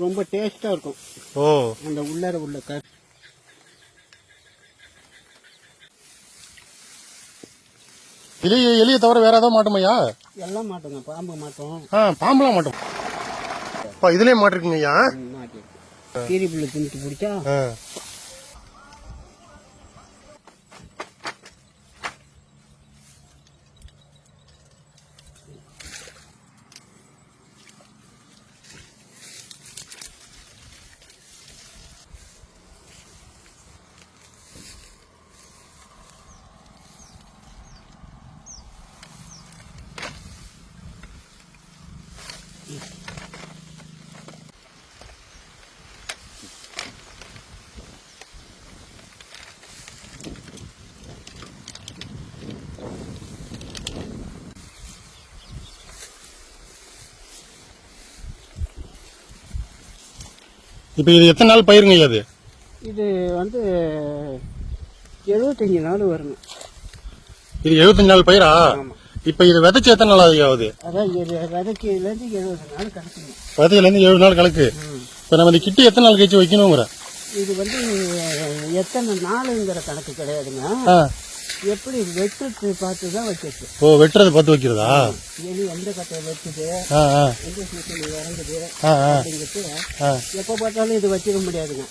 ரொம்ப டேஸ்டா இருக்கும். ஓ, அந்த உள்ளார உள்ள எலியை தவிர வேற ஏதாவது மாட்டோமையா? எல்லாம் மாட்டோங்க. பாம்பு மாட்டோம். பாம்புலாம் மாட்டோம். இதுலயே மாட்டிருக்குங்க ஐயா. மாட்டிருக்கு. கீரி புள்ள தின்னுட்டு பிடிச்சா இப்ப இது எத்தனை நாள் பயிருங்க அது? இது வந்து 75 நாள் வருங்க. இது 75 நாள் பயிரா? இப்ப இது விதைச்சு எத்தனை நாள் ஆகுது? அதான் விதைக்கையில இருந்து 70 நாள் கணக்குங்க. விதையில இருந்து 70 நாள் கணக்கு. இப்ப நம்ம இந்த கிட்டி எத்தனை நாள் கழிச்சு வைக்கணுங்கிற? இது வந்து எத்தனை நாளுங்கிற கணக்கு கிடையாதுங்க. எப்படி வெட்டுறது பார்த்துதான் வைக்கிறது. ஓ, வெட்டுறது பார்த்து வைக்கிறதா? எலி எந்த கட்டை வெட்டுது, எந்த சீசன் இறங்குது அப்படிங்கிறது எப்ப பார்த்தாலும் இது வச்சிட முடியாதுங்க.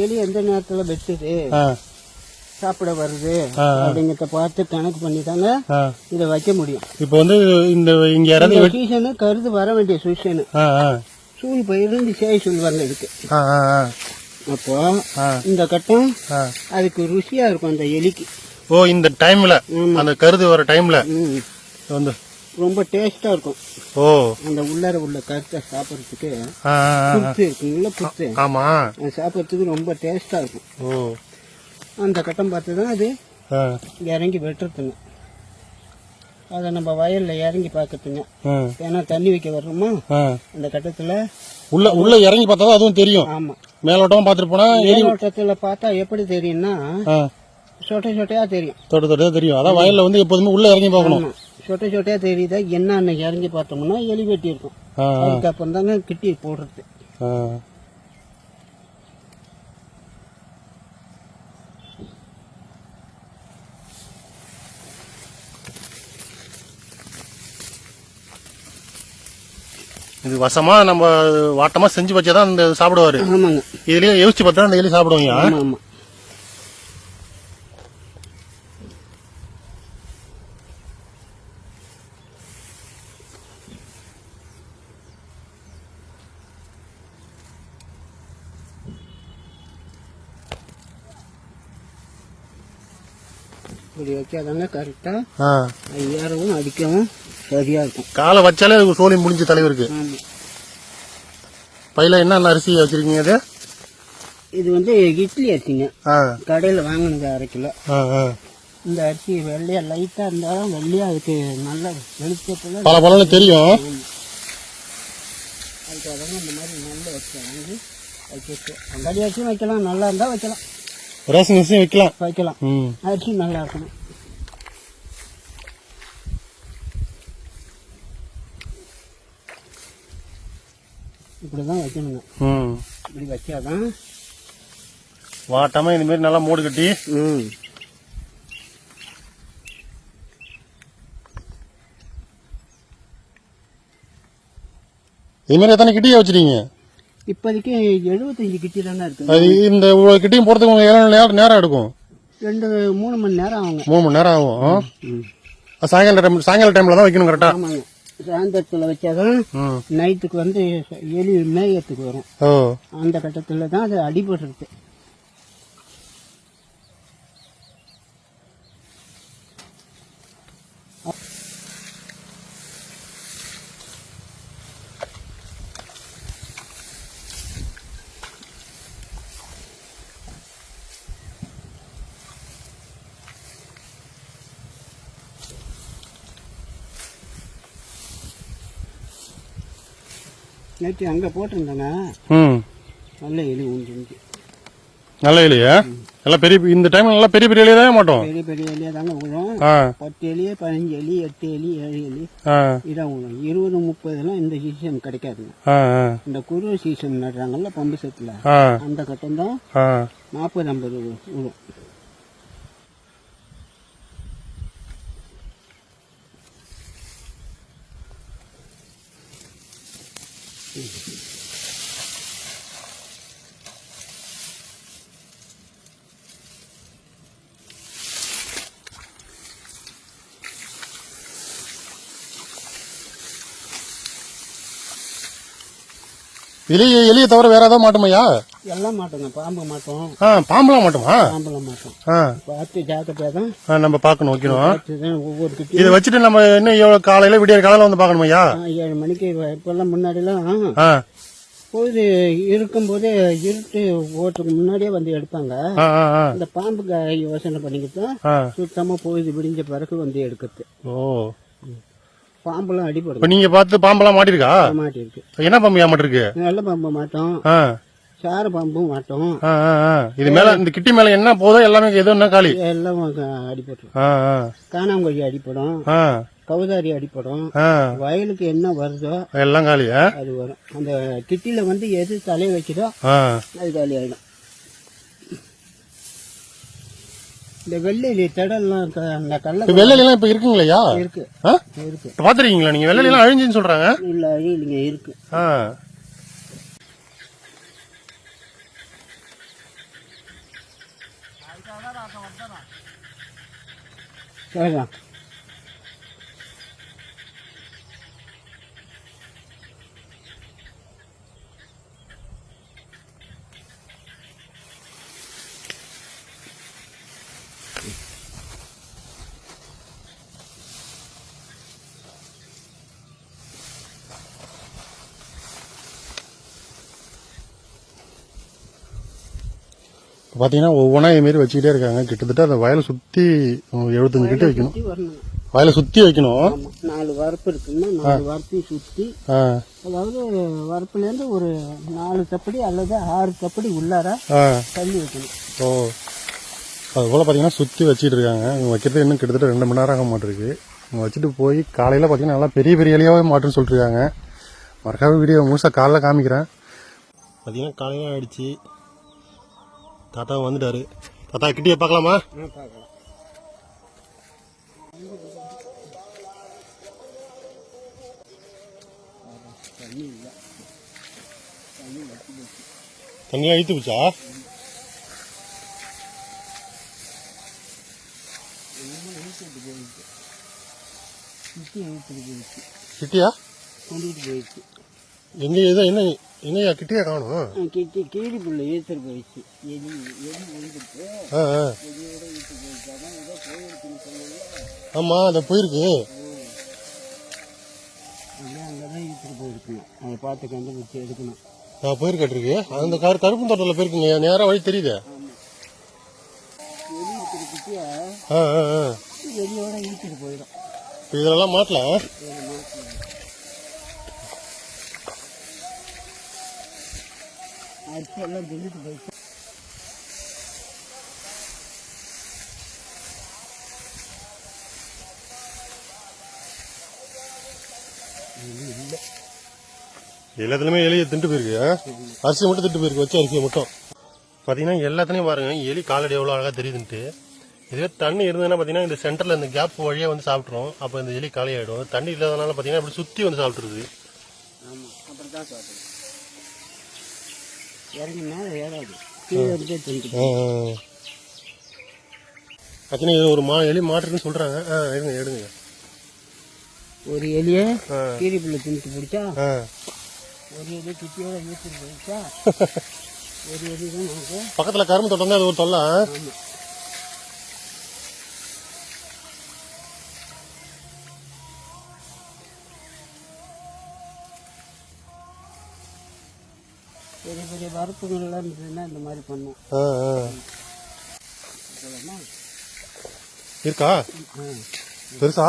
எலி எந்த நேரத்துல வெட்டுது, சாப்பிட வருது அப்படிங்கறத பார்த்து கணக்கு பண்ணி தாங்க இதை வைக்க முடியும். இப்ப வந்து இந்த இங்க சீசனு கருது வர வேண்டிய சீசனு சூழ் பயிர் சேய் சொல்லுவாங்க இதுக்கு. அப்போ இந்த கட்டம் அதுக்கு ருசியா இருக்கும் அந்த எலிக்கு. ஓ, இந்த டைம்ல அந்த கருது வர டைம்ல வந்து ரொம்ப டேஸ்டா இருக்கும். ஓ, அந்த உள்ளார உள்ள கருத்தை சாப்பிடறதுக்கு புத்து இருக்குங்களா, புத்து. ஆமா, சாப்பிடறதுக்கு ரொம்ப டேஸ்டா இருக்கும். ஓ, அந்த கட்டம் பார்த்துதான் அது இறங்கி வெட்டுறதுங்க. அதை நம்ம வயல்ல இறங்கி பாக்குறதுங்க. ஏன்னா தண்ணி வைக்க வர்றோமா அந்த கட்டத்துல உள்ள இறங்கி பார்த்தா அதுவும் தெரியும். ஆமா, மேலோட்டமா பாத்துட்டு போனா மேலோட்டத்துல பார்த்தா எப்படி தெரியும்னா சொட்டை சொட்டையா தெரியும். தொட்டையா தெரியும். அதான் வயல்ல வந்து எப்போதுமே உள்ள இறங்கி பார்க்கணும். சொட்டை சொட்டையா தெரியுதா என்ன அன்னைக்கு இறங்கி பார்த்தோம்னா எலி வெட்டி இருக்கும். அதுக்கப்புறம் தாங்க கிட்டி போடுறது. இது வசமா நம்ம வாட்டமா செஞ்சு வச்சாதான் அந்த சாப்பிடுவாரு. ஆமாங்க, இதுலயே யோசிச்சு பார்த்தா அந்த எலி சாப்பிடுவாங்க. ஆமா, இப்படி வைக்காதாங்க கரெக்டா ஏறவும் அடிக்கவும் சரியா இருக்கும். காலை வச்சாலே சோழி முடிஞ்ச தலைவருக்கு. பையில என்ன அரிசி வச்சிருக்கீங்க? அது இது வந்து இட்லி அரிசிங்க. கடையில வாங்கினது 1/2 கிலோ. இந்த அரிசி வெள்ளையா லைட்டா இருந்தாலும் வெள்ளையா அதுக்கு நல்ல வெளிச்சத்துல பல பலன்னு தெரியும். அதுக்காக இந்த மாதிரி நல்ல வாங்கி வைக்க அங்காடி அரிசியும் வைக்கலாம், நல்லா இருந்தா வைக்கலாம். ரேஷன் அரிசியும் வைக்கலாம். அரிசி நல்லா இருக்கணும். இப்படிதான் வைக்கணுங்க. இப்படி வச்சாதான் வாட்டமா இந்த மாதிரி நல்லா மூடு கட்டி. இது மாதிரி எத்தனை கிட்டியா வச்சிருக்கீங்க? இப்போதைக்கு 75 கிட்டி தானே இருக்கு. இந்த கிட்டியும் போறதுக்கு எவ்வளவு நேரம் எடுக்கும்? 2-3 மணி நேரம் ஆகுங்க. 3 மணி நேரம் ஆகும். சாயங்கால டைம்ல தான் வைக்கணும் கரெக்டா? ஆமாங்க, சாயந்தரத்துல வச்சாதான் நைட்டுக்கு வந்து எலி மேயத்துக்கு வரும். அந்த கட்டத்துல தான் அது அடிபடுறது. நேற்று அங்கே போட்டிருந்தாங்க, நல்ல எலி உண்டு. நல்ல எலியா? நல்லா பெரிய இந்த டைம் நல்லா பெரிய பெரிய எலியை தான் மாட்டோம். பெரிய பெரிய எலியா தாங்க விழும். 10 எலி 15 எலி 8 எலி 7 எலி இதான் விழும். 20 30 இந்த சீசன் கிடைக்காதுங்க. இந்த குரு சீசன் நடுறாங்கல்ல பம்பு செட்ல அந்த கட்டம் தான் 40 50 விழும். எலியை தவிர வேற ஏதாவது மாட்டோமையா? எல்லாம் மாட்டோங்க. பாம்பு மாட்டோம். பாம்புலாம் மாட்டோமா? பாம்பெல்லாம் மாட்டோம். பார்த்து ஜாக்கிரதையா தான் நம்ம பார்க்கணும். வைக்கணும். ஒவ்வொரு இதை வச்சுட்டு நம்ம இன்னும் எவ்வளவு காலையில விடிய காலையில வந்து பார்க்கணுமையா? 7 மணிக்கு இப்பெல்லாம் முன்னாடிலாம் பொழுது இருக்கும்போது இருட்டு ஓட்டுக்கு முன்னாடியே வந்து எடுப்பாங்க. இந்த பாம்புக்கு யோசனை பண்ணிக்கிட்டு சுத்தமா பொழுது விடிஞ்ச பிறகு வந்து எடுக்கிறது. பாம்பெல்லாம் அடிப்படும். நீங்க பார்த்து பாம்பெல்லாம் மாட்டிருக்கா? மாட்டிருக்கு. என்ன பாம்பு ஏமாட்டிருக்கு? நல்ல பாம்பு மாட்டோம். சார பாம்பும் மாட்டோம். இது மேல இந்த கிட்டி மேல என்ன போதோ எல்லாமே ஏதோ என்ன காலி எல்லாம் அடிபடும். காணாங்கொழி அடிப்படும். கவுதாரி அடிப்படும். வயலுக்கு என்ன வருதோ எல்லாம் காலி. அது வரும். அந்த கிட்டில வந்து எது தலையை வைக்கிறோ அது காலி ஆயிடும். இந்த வெள்ளெலி தடெல்லாம் அந்த கல்ல வெள்ளெலி எல்லாம் இப்ப இருக்குங்களா? இருக்கு இருக்கு. பாத்துருக்கீங்களா நீங்க? வெள்ளெலி எல்லாம் அழிஞ்சுன்னு சொல்றாங்க. இல்ல அழியலைங்க, இருக்கு. சரிதான். பாத்தீங்கன்னா ஒவ்வொன்றா இது மாதிரி வச்சுக்கிட்டே இருக்காங்க. கிட்டத்தட்ட அந்த வயலை சுத்தி 75 கிட்ட வைக்கணும். வயலை சுத்தி வைக்கணும். 4 வரப்பு இருக்குன்னா 4 வரப்பையும் சுத்தி, அதாவது வரப்புல இருந்து ஒரு 4 தப்படி அல்லது 6 தப்படி உள்ளார தள்ளி வைக்கணும். அது போல பாத்தீங்கன்னா சுத்தி வச்சுட்டு இருக்காங்க. இவங்க வைக்கிறது இன்னும் கிட்டத்தட்ட 2 மணி நேரம் ஆக மாட்டிருக்கு. இவங்க வச்சுட்டு போய் காலையில பாத்தீங்கன்னா நல்லா பெரிய பெரிய இலையாவே மாட்டுன்னு சொல்லிட்டு இருக்காங்க. மறக்காம வீடியோ முழுசா காலைல காமிக்கிறேன். பாத்தீங்கன்னா காலையில ஆயிடுச்சு. தாத்தா வந்துட்டாரு. தாத்தா கிட்டிய பார்க்கலாமா? தண்ணியா இழுத்து போச்சா? கிட்டியா எங்க ஏதோ என்ன என்னையா கிட்டியா காணும்? கீழி புள்ள ஏத்தர் போயிடுச்சு. எலி வந்துட்டு ஆமா அதை போயிருக்கு. அங்கதான் இழுத்துட்டு போயிருக்கணும். அதை பார்த்து கண்டுபிடிச்சு எடுக்கணும். போயிருக்கட்டிருக்கு. அந்த கருப்பு தோட்டத்துல போயிருக்குங்க. நேரம் வழி தெரியுது. எலி இருக்கிற எலியோட இழுத்துட்டு போயிடும். இதெல்லாம் மாட்டலாம். அடிச்சு எல்லாம் சொல்லிட்டு போயிட்டு எல்லாத்துலயுமே எலியை திண்டு போயிருக்கு. அரிசி மட்டும் திட்டு போயிருக்கு. வச்ச அரிசியை மட்டும் பாத்தீங்கன்னா எல்லாத்துலயும் பாருங்க எலி காலடி எவ்வளவு அழகா தெரியுதுன்ட்டு. இதுவே தண்ணி இருந்ததுன்னா பாத்தீங்கன்னா இந்த சென்டர்ல இந்த கேப் வழியா வந்து சாப்பிட்டுரும். அப்ப இந்த எலி காலி ஆயிடும். தண்ணி இல்லாதனால பாத்தீங்கன்னா அப்படி சுத்தி வந்து சாப்பிட்டுருது. ஒரு எலி மாட்டுன்னு சொல்றாங்க. எடுங்க. ஒரு எலிய கீரி புள்ள தின்ட்டு பிடிச்சா, ஒரு எலி குட்டியோட வீட்டுக்கு போயிடுச்சா, ஒரு எலி தான் நமக்கு பக்கத்துல கரும்பு தோட்டம் தான் அது ஒரு தொல்லை. பெரிய பெரிய வரப்புகள்லாம் இருந்ததுன்னா இந்த மாதிரி பண்ணும். இருக்கா பெருசா?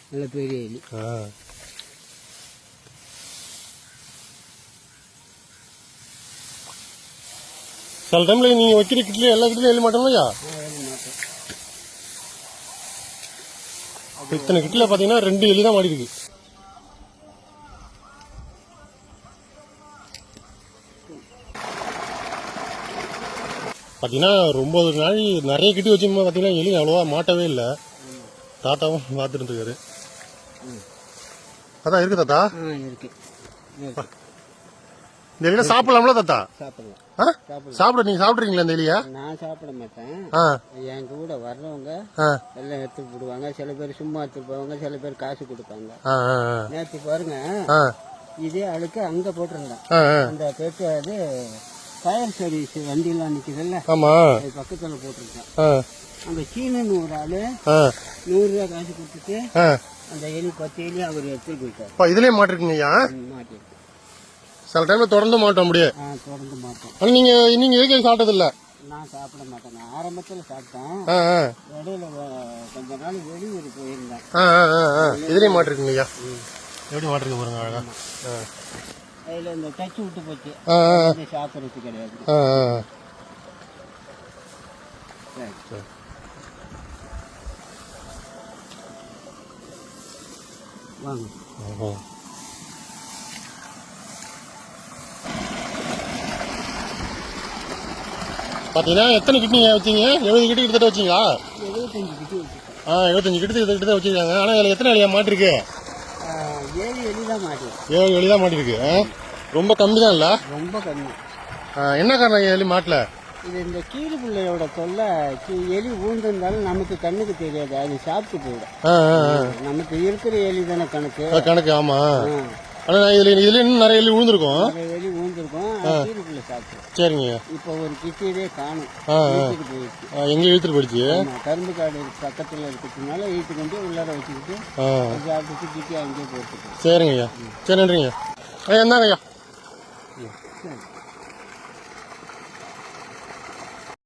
நல்ல பெரிய எலி. சில டைம்ல நீங்க வைக்கிற கிட்ல எல்லா கிட்லையும் எலி மாட்டோம் ஐயா. இத்தனை கிட்ல பாத்தீங்கன்னா 2 எலி தான் மாடி இருக்கு. பாத்தீங்கன்னா ரொம்ப நாள் நிறைய கிட்டி வச்சுமா பாத்தீங்கன்னா எலி அவ்வளவா மாட்டவே இல்லை. தாத்தாவும் பார்த்துட்டு இருக்காரு. அதான் இருக்கு தாத்தா. இருக்கு. இந்த எலியை சாப்பிடலாம்ல தாத்தா? சாப்பிடலாம். நீங்க சாப்பிடுறீங்களா இந்த எலியா? நான் சாப்பிட மாட்டேன். என் கூட வர்றவங்க எல்லாம் எடுத்துட்டு போடுவாங்க. சில பேர் சும்மா எடுத்துட்டு போவாங்க, சில பேர் காசு கொடுப்பாங்க. நேற்று பாருங்க இதே அழுக்கு அங்க போட்டிருந்தேன். அந்த பெட்டு அது ஃபயர் சர்வீஸ் வண்டியெல்லாம் நிக்குதுல்ல, அது பக்கத்துல போட்டிருக்கேன். அங்க சீனன்னு ஒரு ஆளு 100 ரூபா காசு கொடுத்துட்டு அந்த எலி 10 எலி அவர் எடுத்துட்டு போயிட்டார். இதுலயே மாட்டிருக்கீங்க? மாட்டிருக்கு. சில டைம்ல தொடர்ந்து மாட்டோம் முடியாது. தொடர்ந்து மாட்டோம். ஆனா நீங்க எதுக்கு சாப்பிட்டது இல்ல? நான் சாப்பிட மாட்டேன். நான் ஆரம்பத்துல சாப்பிட்டேன். இடையில கொஞ்ச நாள் வெளியூர் போயிருந்தேன். இதுலயே மாட்டிருக்கீங்க. எப்படி மாட்டிருக்கு பாருங்க அழகா. அதுல இந்த டச் விட்டு போச்சு. சாப்பிடறது கிடையாது. வாங்க. பாத்தீங்கன்னா எத்தனை கிட் நீங்க வச்சீங்க? 70 கிட்ட கிட்ட வச்சீங்களா? 75 கிட்ட வச்சிருக்கேன். 75 கிட்ட வச்சிருக்காங்க. ஆனா இதுல எத்தனை எலியா மாட்டிருக்கு? 7 எலி தான் மாட்டிருக்கு. 7 எலி தான் மாட்டிருக்கு. ரொம்ப கம்மி தான் இல்ல? ரொம்ப கம்மி. என்ன காரணம் எலி மாட்டல? இது இந்த கீழ் பிள்ளையோட தொல்லை. எலி ஊழ்ந்திருந்தாலும் நமக்கு கண்ணுக்கு தெரியாது, அது சாப்பிட்டு போயிடும். நமக்கு இருக்கிற எலி தானே கணக்கு. ஆமா. ஆனா இதுல இன்னும் நிறைய எலி விழுந்திருக்கும். எலி ஊழ்ந்திருக்கும். கீழ் பிள்ளை சாப்பிட்டு. சரிங்க. இப்போ ஒரு கிட்டியே காணும். எங்க இழுத்துட்டு போயிடுச்சு? கரும்பு காடு பக்கத்துல இருக்கிறதுனால இழுத்து கொண்டு உள்ளார வச்சுக்கிட்டு சாப்பிட்டு கிட்டி அங்கேயே போட்டுருக்கு. சரிங்க ஐயா. சரி நன்றிங்க. என்னங்க ஐயா.